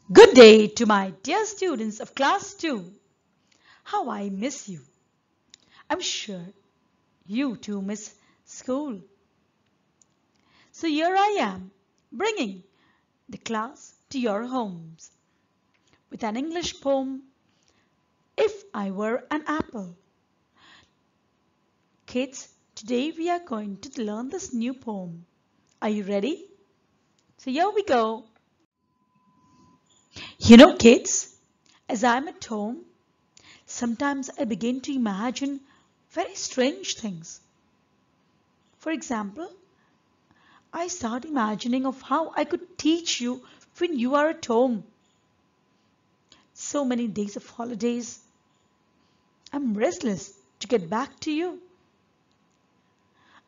Good day to my dear students of class 2. How I miss you. I'm sure you too miss school. So here I am, bringing the class to your homes with an English poem, If I Were an Apple. Kids, today we are going to learn this new poem. Are you ready? So here we go. Kids, as I'm at home, sometimes I begin to imagine very strange things. For example, I start imagining of how I could teach you when you are at home. So many days of holidays. I'm restless to get back to you.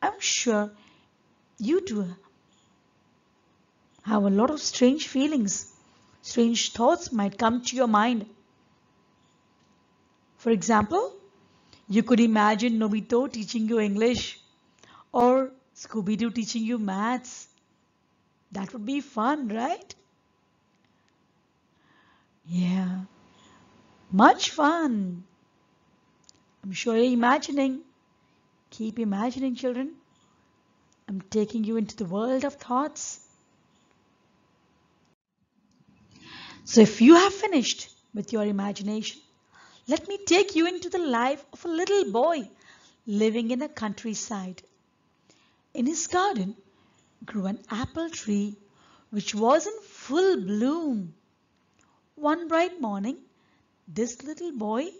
I'm sure you too have a lot of strange feelings. Strange thoughts might come to your mind. For example, you could imagine Nobito teaching you English or Scooby-Doo teaching you maths. That would be fun, right? Yeah, much fun. I'm sure you're imagining. Keep imagining, children. I'm taking you into the world of thoughts. So if you have finished with your imagination, let me take you into the life of a little boy living in a countryside. In his garden grew an apple tree which was in full bloom. One bright morning, this little boy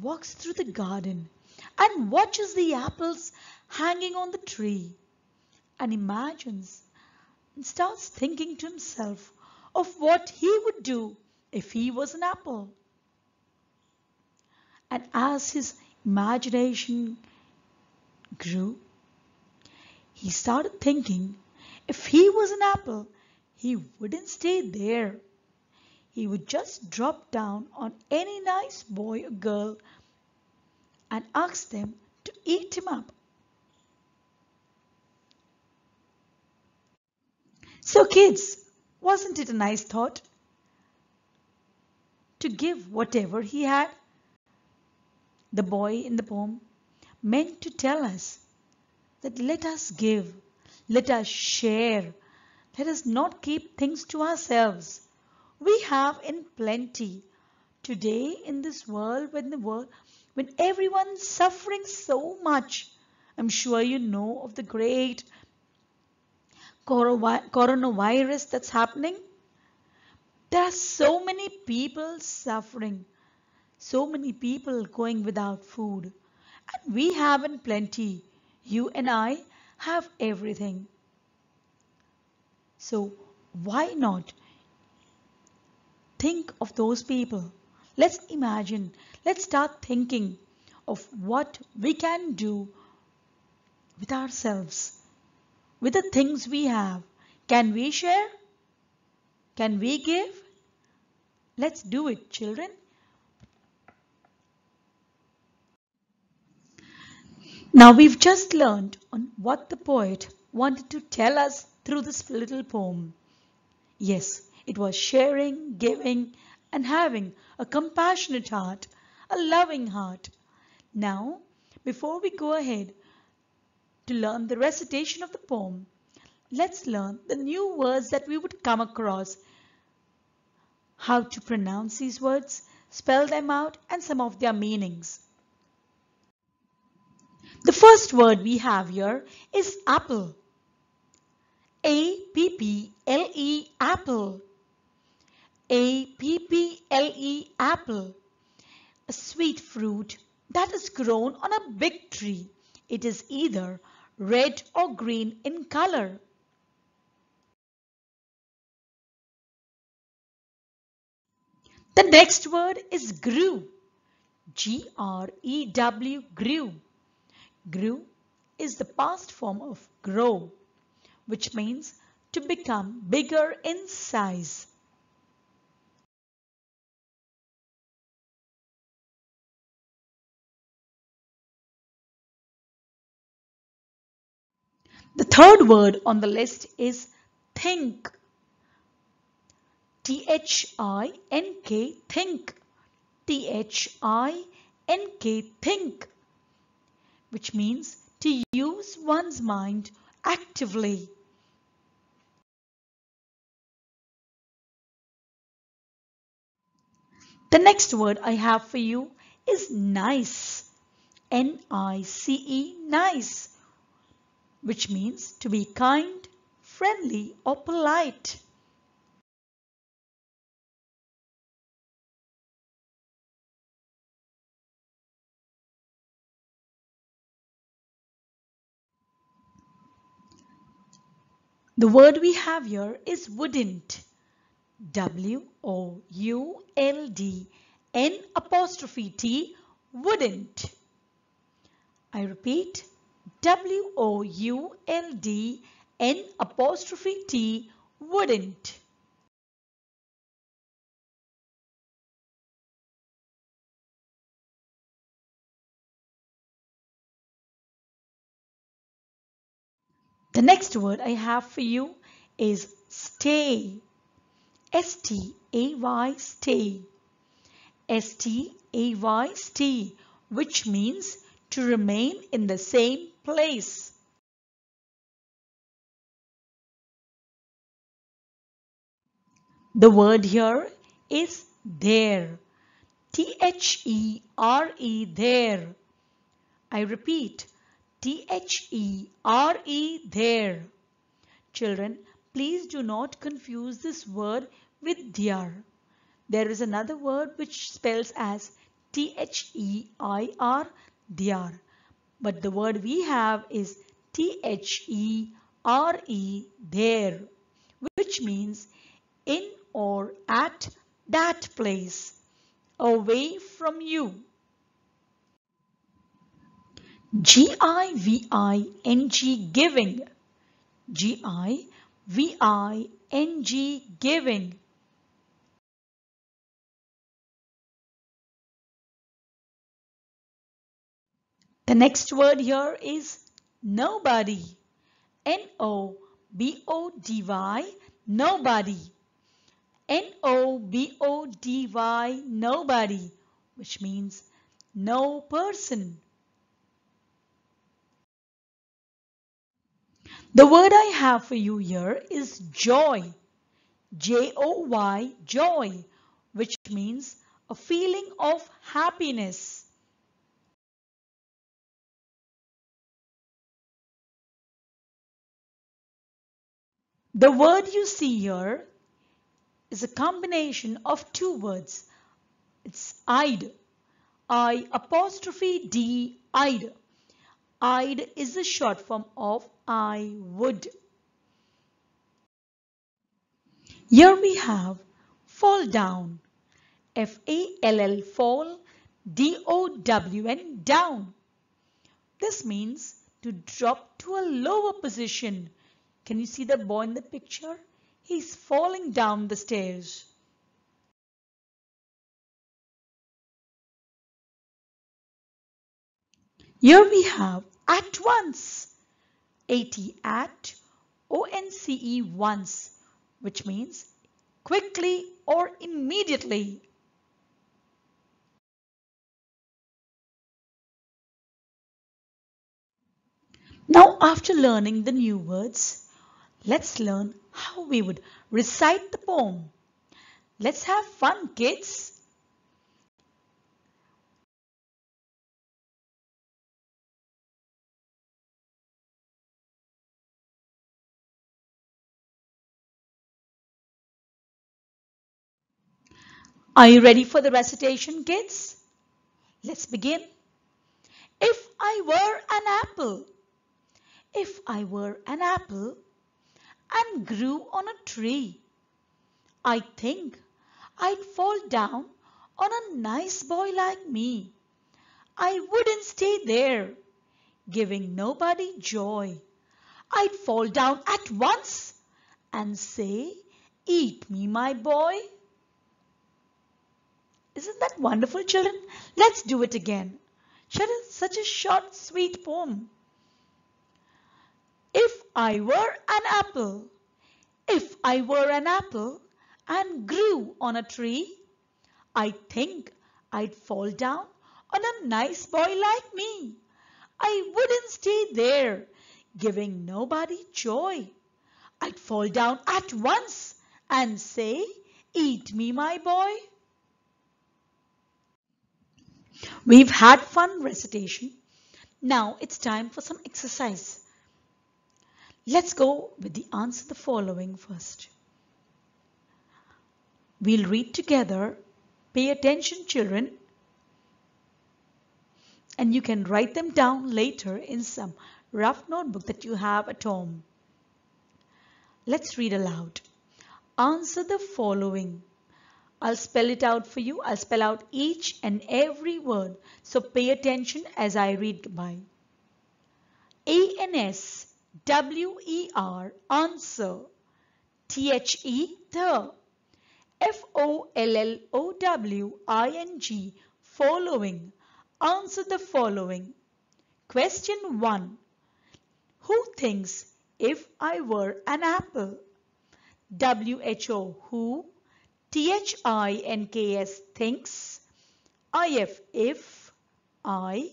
walks through the garden and watches the apples hanging on the tree and imagines and starts thinking to himself of what he would do if he was an apple. And as his imagination grew, he started thinking if he was an apple, he wouldn't stay there. He would just drop down on any nice boy or girl and ask them to eat him up. So, kids, wasn't it a nice thought to give whatever he had? The boy in the poem meant to tell us that let us give, let us share, let us not keep things to ourselves. We have in plenty. Today in this world when everyone's suffering so much, I'm sure you know of the great coronavirus that's happening. There are so many people suffering, so many people going without food. And we have in plenty. You and I have everything. So why not think of those people? Let's imagine, let's start thinking of what we can do with ourselves, with the things we have. Can we share? Can we give? Let's do it, children. Now we've just learned on what the poet wanted to tell us through this little poem. Yes, it was sharing, giving, and having a compassionate heart, a loving heart. Now, before we go ahead to learn the recitation of the poem, let's learn the new words that we would come across, how to pronounce these words, spell them out, and some of their meanings. The first word we have here is apple. A-P-P-L-E, apple. A-P-P-L-E, apple. A sweet fruit that is grown on a big tree. It is either red or green in color. The next word is grew. G-R-E-W, grew. Grew is the past form of grow, which means to become bigger in size. The third word on the list is think. T-H-I-N-K, think. T-H-I-N-K, think, which means to use one's mind actively. The next word I have for you is nice. N-I-C-E, nice, which means to be kind, friendly or polite. The word we have here is wouldn't. W-O-U-L-D-N'-T, wouldn't. I repeat, W-O-U-L-D-N'-T, wouldn't. The next word I have for you is stay. S-T-A-Y, stay. S-T-A-Y, stay, which means to remain in the same place. The word here is there. T-H-E-R-E, there. I repeat, T-H-E-R-E, there. Children, please do not confuse this word with dear. There is another word which spells as T-H-E-I-R, dear. But the word we have is T-H-E-R-E, there, which means in or at that place, away from you. G-I-V-I-N-G, giving. G-I-V-I-N-G, giving. The next word here is nobody. N-O-B-O-D-Y, nobody. N-O-B-O-D-Y, nobody, which means no person. The word I have for you here is joy. J-O-Y, joy, which means a feeling of happiness. The word you see here is a combination of two words. It's I'd. I apostrophe D, I'd. I'd is the short form of I would. Here we have fall down. F-A-L-L, fall, D-O-W-N, down. This means to drop to a lower position. Can you see the boy in the picture? He's falling down the stairs. Here we have at once. A-T, at, O-N-C-E, once, which means quickly or immediately. Now, after learning the new words, let's learn how we would recite the poem. Let's have fun, kids. Are you ready for the recitation, kids? Let's begin. If I were an apple, if I were an apple and grew on a tree, I think I'd fall down on a nice boy like me. I wouldn't stay there, giving nobody joy. I'd fall down at once and say, eat me, my boy. Isn't that wonderful, children? Let's do it again. Such a short, sweet poem. If I were an apple, if I were an apple and grew on a tree, I think I'd fall down on a nice boy like me. I wouldn't stay there, giving nobody joy. I'd fall down at once and say, "Eat me, my boy." We've had fun recitation. Now it's time for some exercise. Let's go with the answer the following first. We'll read together. Pay attention, children. And you can write them down later in some rough notebook that you have at home. Let's read aloud. Answer the following. I'll spell it out for you. I'll spell out each and every word. So pay attention as I read by. ANSWER, answer. THE, the. FOLLOWING, following. Answer the following. Question 1. Who thinks if I were an apple? WHO, who. THINKS, thinks. IF, if. I.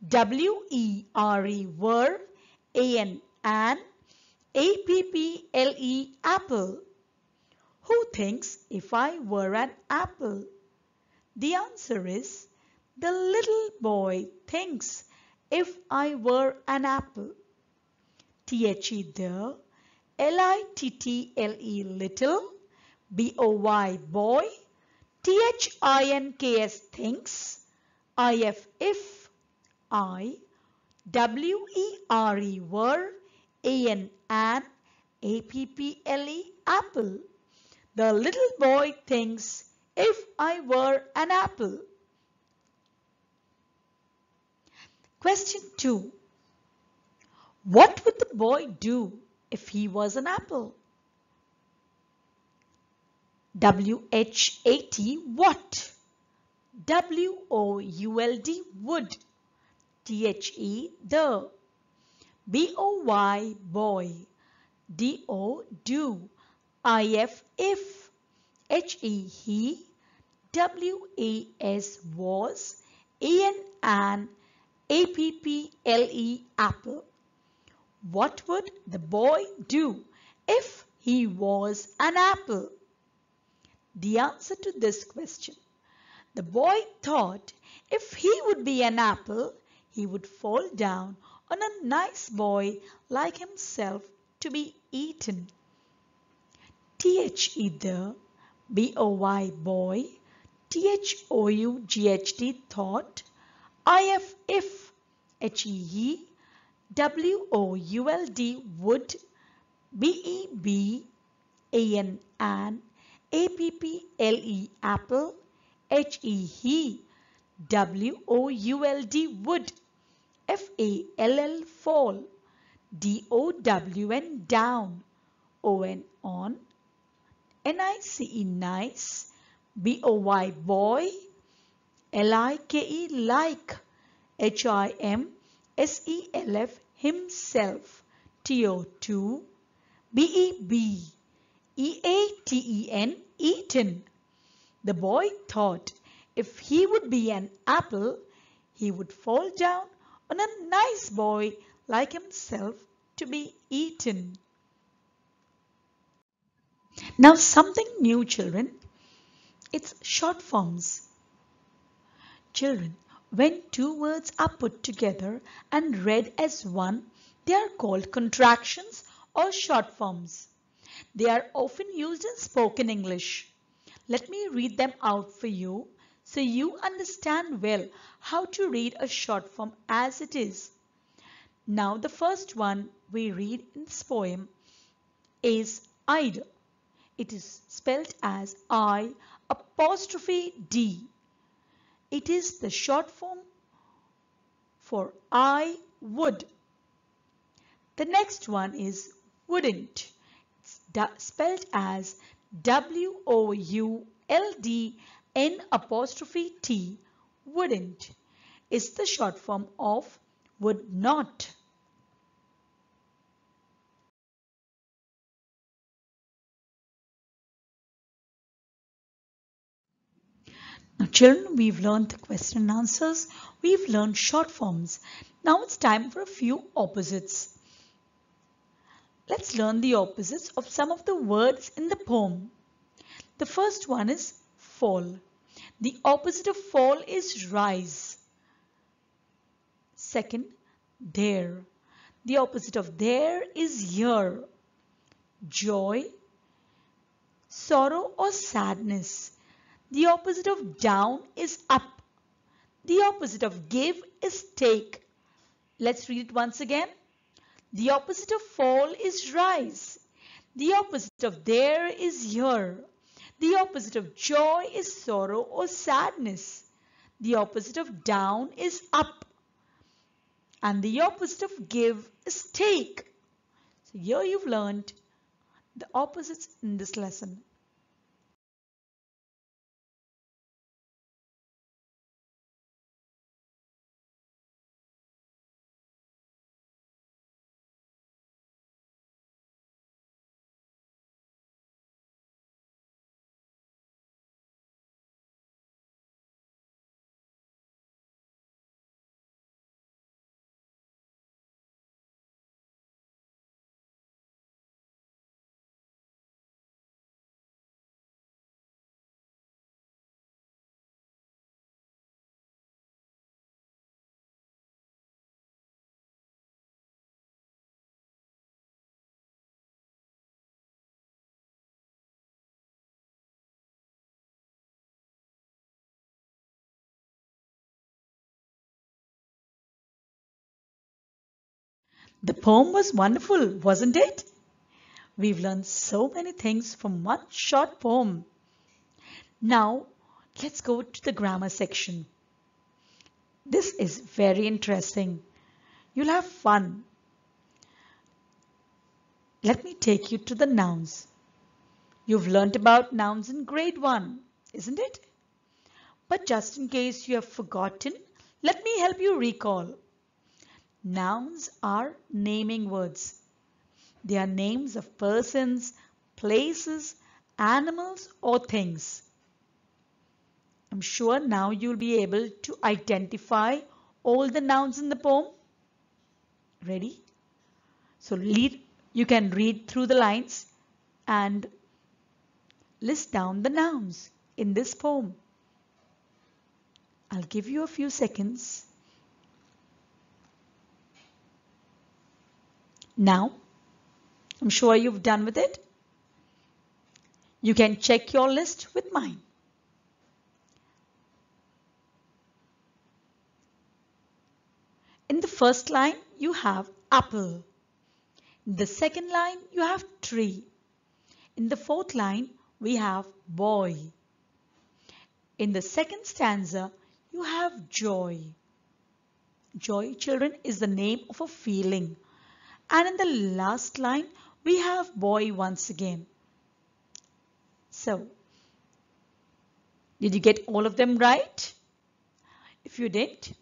WERE, were. AN, an. APPLE, apple. Who thinks if I were an apple? The answer is the little boy thinks if I were an apple. THE, the. LITTLE, little. BOY, boy. THINKS, thinks. IF, if. I. WERE, were. AN, an. APPLE, apple. The little boy thinks if I were an apple. Question 2. What would the boy do if he was an apple? WHAT, what. WOULD, would. THE, the. BOY, boy. DO, do. IF, if. HE, he. WAS, was. AN, APPLE, apple. What would the boy do if he was an apple? The answer to this question. The boy thought if he would be an apple, he would fall down on a nice boy like himself to be eaten. THE, the. BOY, boy. THOUGHT, thought. IF, if. HE, he. WOULD, would. BEB, AN, an. APPLE, apple. HE, he. WOULD, would. FALL, fall. DOWN, down. ON, on. NICE, nice. BOY, boy. LIKE, like. HIMSELF, himself. TO, to. BEB, EATEN, eaten. The boy thought if he would be an apple, he would fall down on a nice boy like himself to be eaten. Now something new, children. It's short forms. Children, when two words are put together and read as one, they are called contractions or short forms. They are often used in spoken English. Let me read them out for you so you understand well how to read a short form as it is. Now the first one we read in this poem is Id. It is spelled as I apostrophe D. It is the short form for I would. The next one is wouldn't. It's spelled as WOULDN apostrophe T. Wouldn't is the short form of would not. Now children, we've learned the question and answers. We've learned short forms. Now it's time for a few opposites. Let's learn the opposites of some of the words in the poem. The first one is fall. The opposite of fall is rise. Second, there. The opposite of there is here. Joy, sorrow or sadness. The opposite of down is up. The opposite of give is take. Let's read it once again. The opposite of fall is rise. The opposite of there is here. The opposite of joy is sorrow or sadness. The opposite of down is up. And the opposite of give is take. So here you've learned the opposites in this lesson. The poem was wonderful, wasn't it? We've learned so many things from one short poem. Now, let's go to the grammar section. This is very interesting. You'll have fun. Let me take you to the nouns. You've learnt about nouns in grade 1, isn't it? But just in case you have forgotten, let me help you recall. Nouns are naming words. They are names of persons, places, animals or things. I'm sure now you'll be able to identify all the nouns in the poem. Ready? So you can read through the lines and list down the nouns in this poem. I'll give you a few seconds. Now, I'm sure you've done with it. You can check your list with mine. In the first line, you have apple. In the second line, you have tree. In the fourth line, we have boy. In the second stanza, you have joy. Joy, children, is the name of a feeling. And in the last line, we have boy once again. So, did you get all of them right? If you didn't,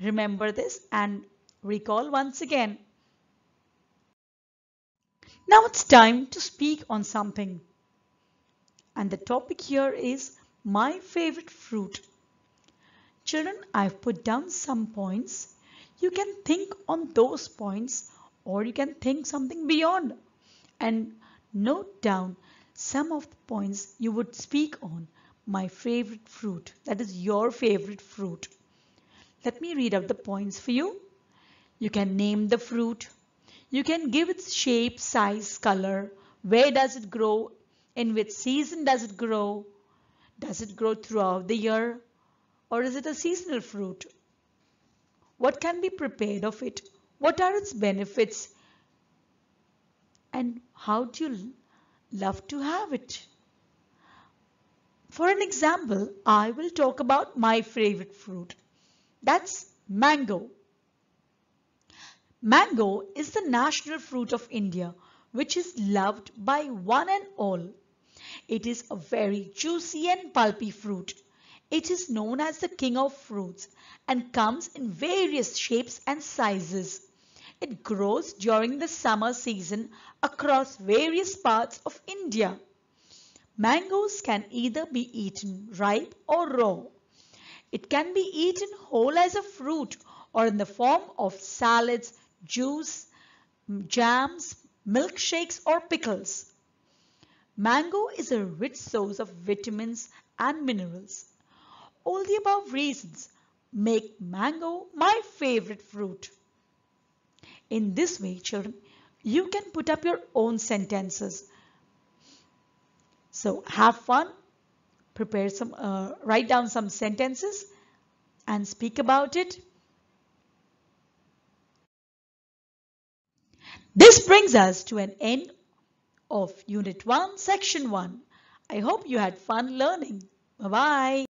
remember this and recall once again. Now it's time to speak on something. And the topic here is my favorite fruit. Children, I've put down some points. You can think on those points or you can think something beyond and note down some of the points you would speak on. My favorite fruit. That is your favorite fruit. Let me read out the points for you. You can name the fruit. You can give its shape, size, color. Where does it grow? In which season does it grow? Does it grow throughout the year? Or is it a seasonal fruit? What can be prepared of it? What are its benefits? And how do you love to have it? For an example, I will talk about my favorite fruit. That's mango. Mango is the national fruit of India, which is loved by one and all. It is a very juicy and pulpy fruit. It is known as the king of fruits and comes in various shapes and sizes. It grows during the summer season across various parts of India. Mangoes can either be eaten ripe or raw. It can be eaten whole as a fruit or in the form of salads, juice, jams, milkshakes or pickles. Mango is a rich source of vitamins and minerals. All the above reasons make mango my favorite fruit. In this way, children, you can put up your own sentences. So have fun, write down some sentences and speak about it. This brings us to an end of Unit 1, Section 1. I hope you had fun learning. Bye-bye.